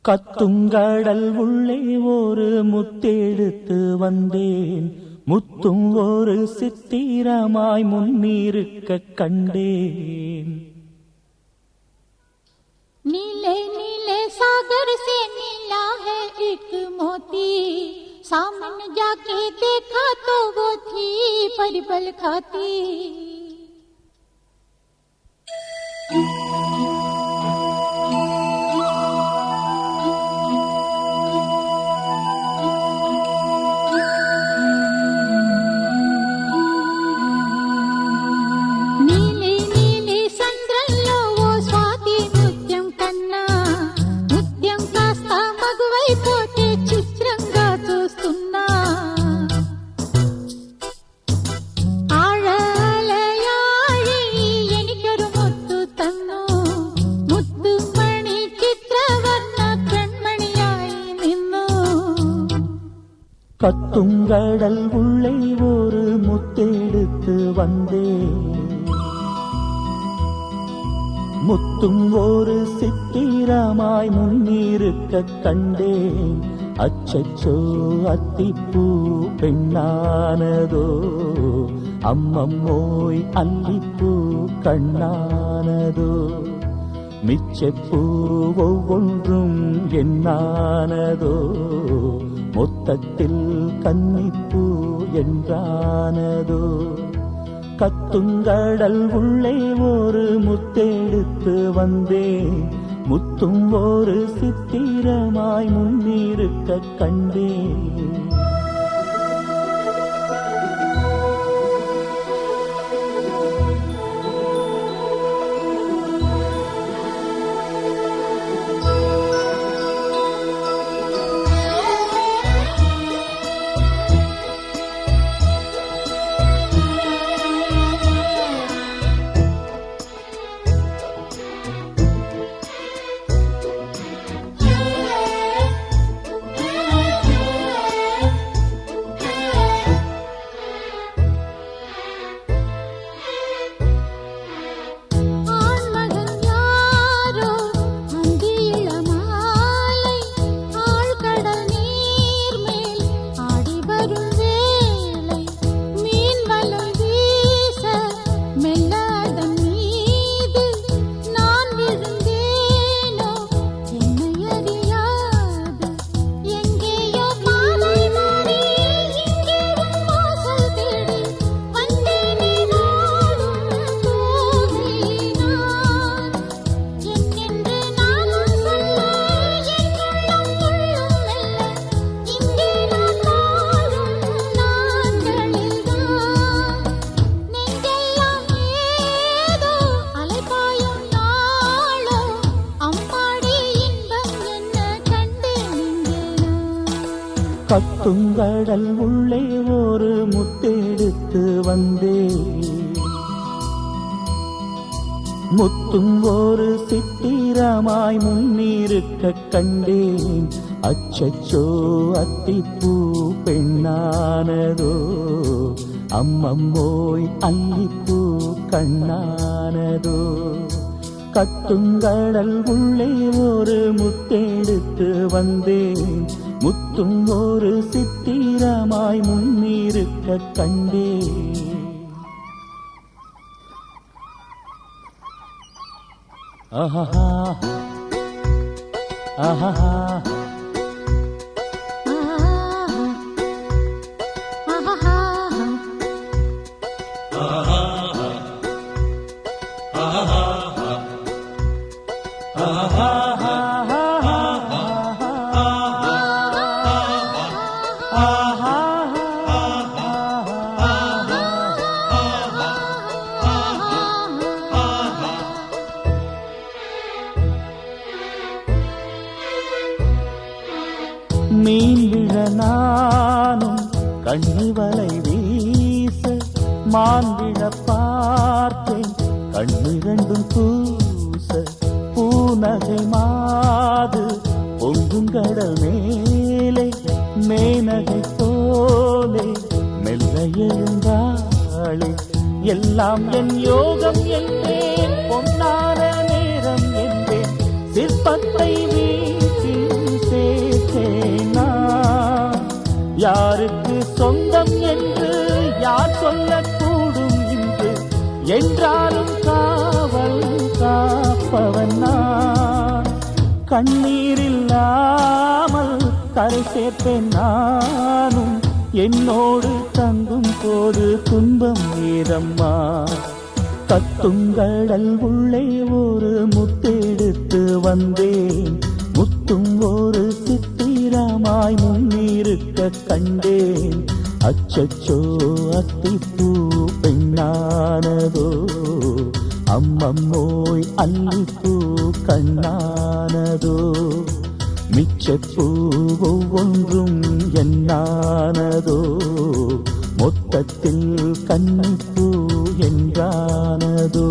கத்துங்கடல் உள்ளே ஒரு முத்தெடுத்து வந்தேன், முத்தும் ஒரு சித்திரமாய் முன்னிருக்க கண்டேன். नीले नीले सागर से मिला है एक मोती, सामने जाके देखा तो वो थी परिबल खाती. கத்துங்கடல் உள்ளே ஒரு முத்தெடுத்து வந்தேன், முத்தும் ஒரு சித்திரமாய் முன்னிருக்க கண்டேன். அச்சச்சோ அத்திப்பூ பெண்ணானதோ, அம்மம்மோய் அல்லிப்பூ கண்ணானதோ, மிச்சப்பூ ஒவ்வொன்றும் என்னானதோ, மொத்தத்தில் கன்னிப்பூ என்றானதோ. கத்துங்கடல் உள்ளே ஒரு முத்தெடுத்து வந்தேன், முத்தும் ஒரு சித்திரமாய் முன்னிருக்க கண்டேன். கத்துங்கடல் உள்ளே ஒரு முத்தெடுத்து வந்தேன், முத்தும் ஒரு சித்திரமாய் முன்னிருக்க கண்டேன். அச்சச்சோ அத்திப்பூ பெண்ணானதோ, அம்மம்மோய் அல்லிப்பூ கண்ணானதோ. கத்துங்கடல் உள்ளே ஒரு முத்தெடுத்து வந்தேன், முத்தும் ஒரு சித்திரமாய் முன்னிருக்க கண்டேன். ஆஹா ஆஹா மீன் விழ நானும் கண்ணி வலை வீச, மான் விழ பார்த்தேன் கண்ணிரண்டும் பூச. பூநகை மாது பொங்குங்கடல் மேலே, மேனகை போலே மெல்ல எழுந்தாளே. எல்லாம் என் யோகம் என்பேன், பொன்னான நேரம் என்பேன், சிற்பத்தை வீட்டில் யாருக்கு சொந்தம் என்று யார் சொல்லக்கூடும் இன்று என்றாலும் காவல் காப்பவன் நான். கண்ணீரில்லாமல் கரை சேர்ப்பேன் நானும், என்னோடு தங்கும் போது துன்பம் ஏதம்மா. கத்துங்கடல் உள்ளே ஒரு முத்தெடுத்து வந்தேன், முத்தும் ஒரு சித்திரமாய் முன்னிருக்க கண்டேன். அச்சச்சோ அத்திப்பூ பெண்ணானதோ, அம்மம்மோய் அல்லிப்பூ கண்ணானதோ. மிச்சப்பூ ஒவ்வொன்றும் என்னானதோ, மொத்தத்தில் கன்னிப்பூ என்றானதோ.